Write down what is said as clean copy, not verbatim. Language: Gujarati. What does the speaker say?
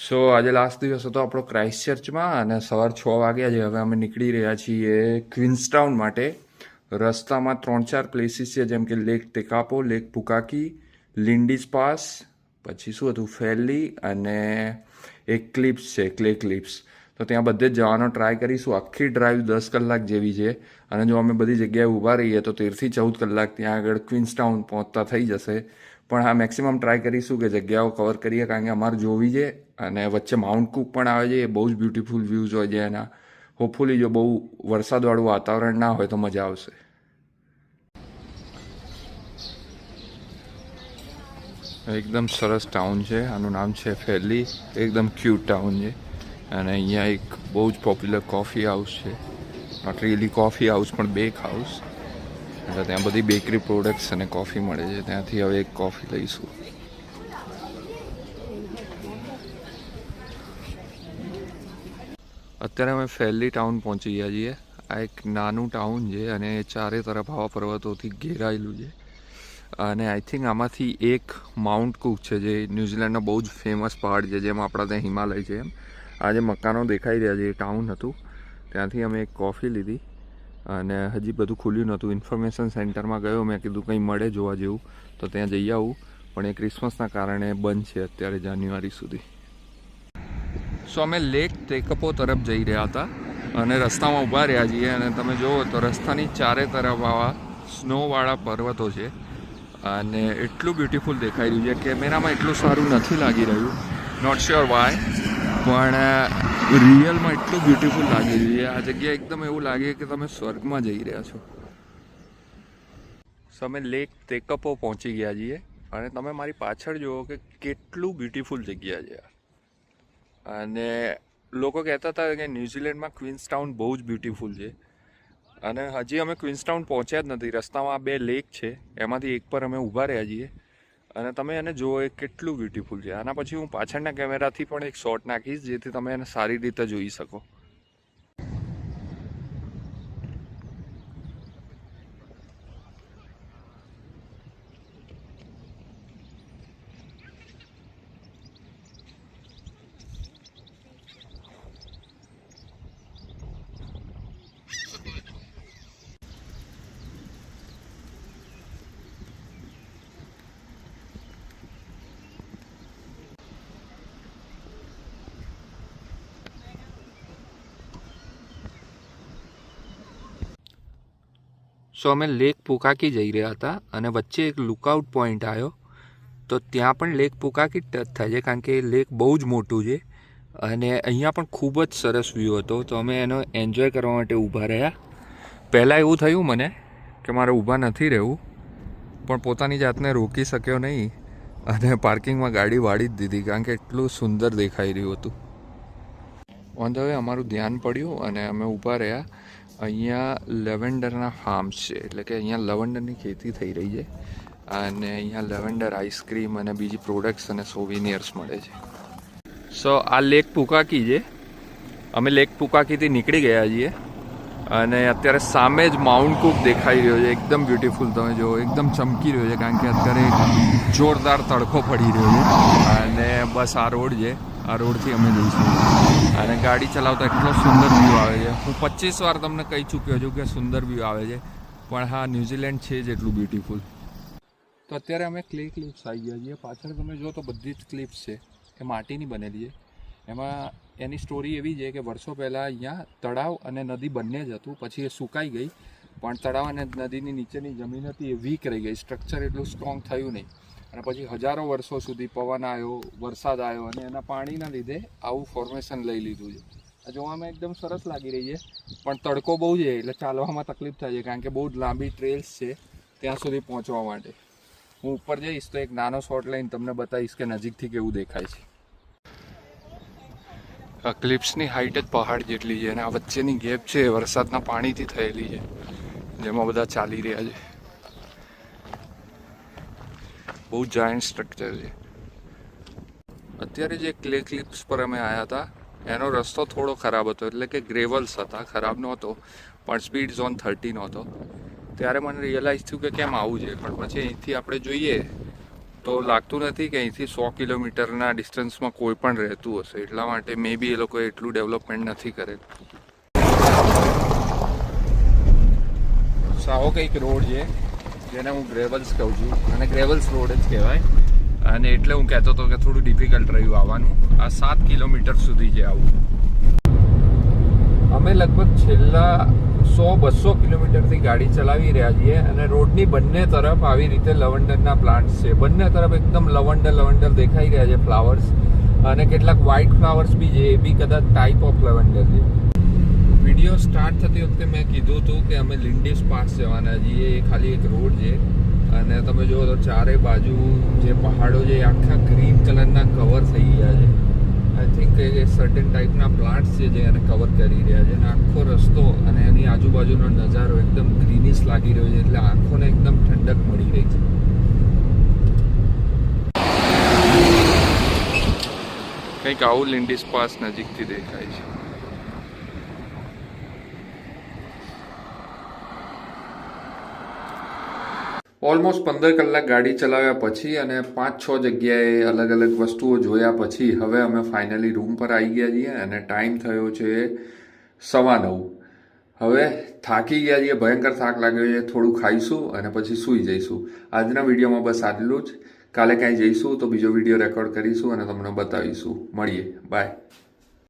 સો આજે લાસ્ટ દિવસ હતો આપણો ક્રાઇસ્ટ ચર્ચમાં અને સવાર 6 વાગ્યા છે. હવે અમે નીકળી રહ્યા છીએ ક્વીન્સટાઉન માટે. રસ્તામાં 3-4 પ્લેસીસ છે, જેમ કે લેક ટેકાપો, લેક પુકાકી, લિન્ડીસ પાસ, પછી શું હતું ફેરલી અને એક ક્લિપ્સ છે, ક્લે ક્લિપ્સ. તો ત્યાં બધે જ જવાનો ટ્રાય કરીશું. આખી ડ્રાઈવ 10 કલાક જેવી છે અને જો અમે બધી જગ્યાએ ઊભા રહીએ તો 13 થી 14 કલાક ત્યાં આગળ ક્વીન્સટાઉન પહોંચતા થઈ જશે. પણ હા, મેક્સિમમ ટ્રાય કરીશું કે જગ્યાઓ કવર કરીએ, કારણ કે અમારે જોવી છે. અને વચ્ચે માઉન્ટ કુક પણ આવે છે, એ બહુ જ બ્યુટીફુલ વ્યૂઝ હોય છે એના. હોપફુલી જો બહુ વરસાદવાળું વાતાવરણ ના હોય તો મજા આવશે. એકદમ સરસ ટાઉન છે. આનું નામ છે ફેરલી. એકદમ ક્યુટ ટાઉન છે અને અહીંયા એક બહુ જ પોપ્યુલર કોફી હાઉસ છે. નોટ રિયલી કોફી હાઉસ, પણ બેક હાઉસ. એટલે ત્યાં બધી બેકરી પ્રોડક્ટ્સ અને કોફી મળે છે. ત્યાંથી હવે એક કોફી લઈશું. અત્યારે અમે ફેરલી ટાઉન પહોંચી ગયા છીએ. આ એક નાનું ટાઉન છે અને ચારે તરફ આવા પર્વતોથી ઘેરાયેલું છે. અને આઈ થિંક આમાંથી એક માઉન્ટ કુક છે, જે ન્યૂઝીલેન્ડનો બહુ જ ફેમસ પહાડ છે, જેમ આપણા ત્યાં હિમાલય છે એમ. આ જે મકાનો દેખાઈ રહ્યા છે એ ટાઉન હતું. ત્યાંથી અમે એક કોફી લીધી અને હજી બધું ખુલ્યું નહોતું. ઇન્ફોર્મેશન સેન્ટરમાં ગયો, મેં કીધું કંઈ મળે જોવા જેવું તો ત્યાં જઈ આવું, પણ એ ક્રિસમસના કારણે બંધ છે અત્યારે જાન્યુઆરી સુધી. સો અમે લેક ટેકપો તરફ જઈ રહ્યા હતા અને રસ્તામાં ઊભા રહ્યા છીએ અને તમે જુઓ તો રસ્તાની ચારે તરફ આવા સ્નોવાળા પર્વતો છે અને એટલું બ્યુટીફુલ દેખાઈ રહ્યું છે. કેમેરામાં એટલું સારું નથી લાગી રહ્યું, નોટ શ્યોર વાય, પણ રિયલમાં એટલું બ્યુટીફુલ લાગી રહ્યું છે. આ જગ્યા એકદમ એવું લાગે કે તમે સ્વર્ગમાં જઈ રહ્યા છો. સો અમે લેક ટેકપો પહોંચી ગયા છીએ અને તમે મારી પાછળ જુઓ કે કેટલું બ્યુટીફુલ જગ્યા છે. અને લોકો કહેતા હતા કે ન્યૂઝીલેન્ડમાં ક્વીન્સટાઉન બહુ જ બ્યુટીફુલ છે અને હજી અમે ક્વીન્સટાઉન પહોંચ્યા જ નથી. રસ્તામાં 2 લેક છે, એમાંથી એક પર અમે ઊભા રહ્યા છીએ અને તમે એને જુઓ એ કેટલું બ્યુટીફુલ છે. આના પછી હું પાછળના કેમેરાથી પણ એક શોટ નાખીશ, જેથી તમે એને સારી રીતે જોઈ શકો. સો અમે લેક પુકાકી જઈ રહ્યા હતા અને વચ્ચે એક લુકઆઉટ પોઈન્ટ આવ્યો, તો ત્યાં પણ લેક પુકાકી ટચ થાય છે, કારણ કે લેક બહુ જ મોટું છે અને અહીંયા પણ ખૂબ જ સરસ વ્યૂ હતો. તો અમે એનો એન્જોય કરવા માટે ઊભા રહ્યા. પહેલાં એવું થયું મને કે મારે ઊભા નથી રહેવું, પણ પોતાની જાતને રોકી શક્યો નહીં અને પાર્કિંગમાં ગાડી વાળી જ દીધી, કારણ કે એટલું સુંદર દેખાઈ રહ્યું હતું. ઓન ધ વે અમારું ધ્યાન પડ્યું અને અમે ઊભા રહ્યા. અહીંયા લેવેન્ડરના ફાર્મ્સ છે, એટલે કે અહીંયા લવંડરની ખેતી થઈ રહી છે અને અહીંયા લેવેન્ડર આઈસ્ક્રીમ અને બીજી પ્રોડક્ટ્સ અને સોવિનિયર્સ મળે છે. સો આ લેક પુકાકી છે. અમે લેક પુકાકીથી નીકળી ગયા છીએ અને અત્યારે સામે જ માઉન્ટ કુક દેખાઈ રહ્યો છે. એકદમ બ્યુટીફુલ, તમે જુઓ, એકદમ ચમકી રહ્યો છે, કારણ કે અત્યારે જોરદાર તડકો પડી રહ્યો છે અને બસ આ રોડ છે, આ રોડથી અમે જઈશું અને ગાડી ચલાવતા એટલો સુંદર વ્યૂ આવે છે. હું 25 વાર તમને કહી ચૂક્યો છું કે સુંદર વ્યૂ આવે છે, પણ હા, ન્યૂઝીલેન્ડ છે જ એટલું બ્યુટીફુલ. તો અત્યારે અમે ક્લે ક્લિપ્સ આવી ગયા છીએ. પાછળ તમે જો તો બધી જ ક્લિપ્સ છે એ માટીની બનેલી છે. એમાં એની સ્ટોરી એવી છે કે વર્ષો પહેલાં અહીંયા તળાવ અને નદી બંને જ હતું, પછી એ સુકાઈ ગઈ, પણ તળાવ અને નદીની નીચેની જમીન હતી એ વીક રહી ગઈ, સ્ટ્રક્ચર એટલું સ્ટ્રોંગ થયું નહીં અને પછી હજારો વર્ષો સુધી પવન આવ્યો, વરસાદ આવ્યો અને એના પાણીના લીધે આવું ફોર્મેશન લઈ લીધું છે. આ જોવામાં એકદમ સરસ લાગી રહી છે, પણ તડકો બહુ છે એટલે ચાલવામાં તકલીફ થાય છે, કારણ કે બહુ જ લાંબી ટ્રેલ્સ છે ત્યાં સુધી પહોંચવા માટે. હું ઉપર જઈશ તો એક નાનો શોટ લઈને તમને બતાવીશ કે નજીકથી કેવું દેખાય છે. આ ક્લિપ્સની હાઈટ જ પહાડ જેટલી છે અને આ વચ્ચેની ગેપ છે વરસાદના પાણીથી થયેલી છે, જેમાં બધા ચાલી રહ્યા છે. બહુ જાયન્ટ સ્ટ્રક્ચર છે. અત્યારે જે ક્લે ક્લિપ્સ પર અમે આવ્યા હતા એનો રસ્તો થોડો ખરાબ હતો, એટલે કે ગ્રેવલ્સ હતા, ખરાબ નહોતો, પણ સ્પીડ ઝોન 30 નહોતો. ત્યારે મને રિયલાઇઝ થયું કે કેમ આવું છે, પણ પછી અહીંથી આપણે જોઈએ તો લાગતું નથી કે અહીંથી 100 કિલોમીટરના ડિસ્ટન્સમાં કોઈ પણ રહેતું હશે, એટલા માટે મે બી એ લોકોએ એટલું ડેવલપમેન્ટ નથી કરેલ. સાવો કંઈક રોડ છે જેને હું ગ્રેવલ્સ કહું છું, અને ગ્રેવલ્સ રોડ જ કહેવાય. અને એટલે હું કહેતો હતો કે થોડું ડિફિકલ્ટ રહ્યું આવવાનું. આ 7 કિલોમીટર સુધી છે આવું. અમે લગભગ છેલ્લા 100-200 કિલોમીટરથી ગાડી ચલાવી રહ્યા છીએ અને રોડની બંને તરફ આવી રીતે લવંડરના પ્લાન્ટ્સ છે. બંને તરફ એકદમ લવંડર દેખાઈ રહ્યા છે ફ્લાવર્સ, અને કેટલાક વ્હાઇટ ફ્લાવર્સ બી છે, એ બી કદાચ ટાઈપ ઓફ લવંડર છે. વિડીયો સ્ટાર્ટ થતી વખતે મેં કીધું હતું કે અમે લિન્ડીસ પાસ જવાના છીએ. એ ખાલી એક રોડ છે અને તમે જુઓ તો ચારે બાજુ જે પહાડો છે એ આખા ગ્રીન કલરના કવર થઈ ગયા છે. આઈ થિંક એ સર્ટેન ટાઈપના પ્લાન્ટ્સ છે જે એને કવર કરી રહ્યા છે, અને આખો રસ્તો અને એની આજુબાજુનો નજારો એકદમ ગ્રીનિશ લાગી રહ્યો છે, એટલે આંખોને એકદમ ઠંડક મળી રહી છે. કંઈક આવું લિન્ડીસ પાસ નજીકથી દેખાય છે. ઓલમોસ્ટ 15 કલાક ગાડી ચલાવ્યા પછી અને 5-6 જગ્યાએ અલગ અલગ વસ્તુઓ જોયા પછી હવે અમે ફાઇનલી રૂમ પર આવી ગયા છીએ અને ટાઈમ થયો છે 9:15. હવે થાકી ગયા છીએ, ભયંકર થાક લાગ્યો છે. થોડું ખાઈશું અને પછી સૂઈ જઈશું. આજના વિડીયોમાં બસ આટલું જ. કાલે ક્યાંય જઈશું તો બીજો વિડીયો રેકોર્ડ કરીશું અને તમને બતાવીશું. મળીએ, બાય.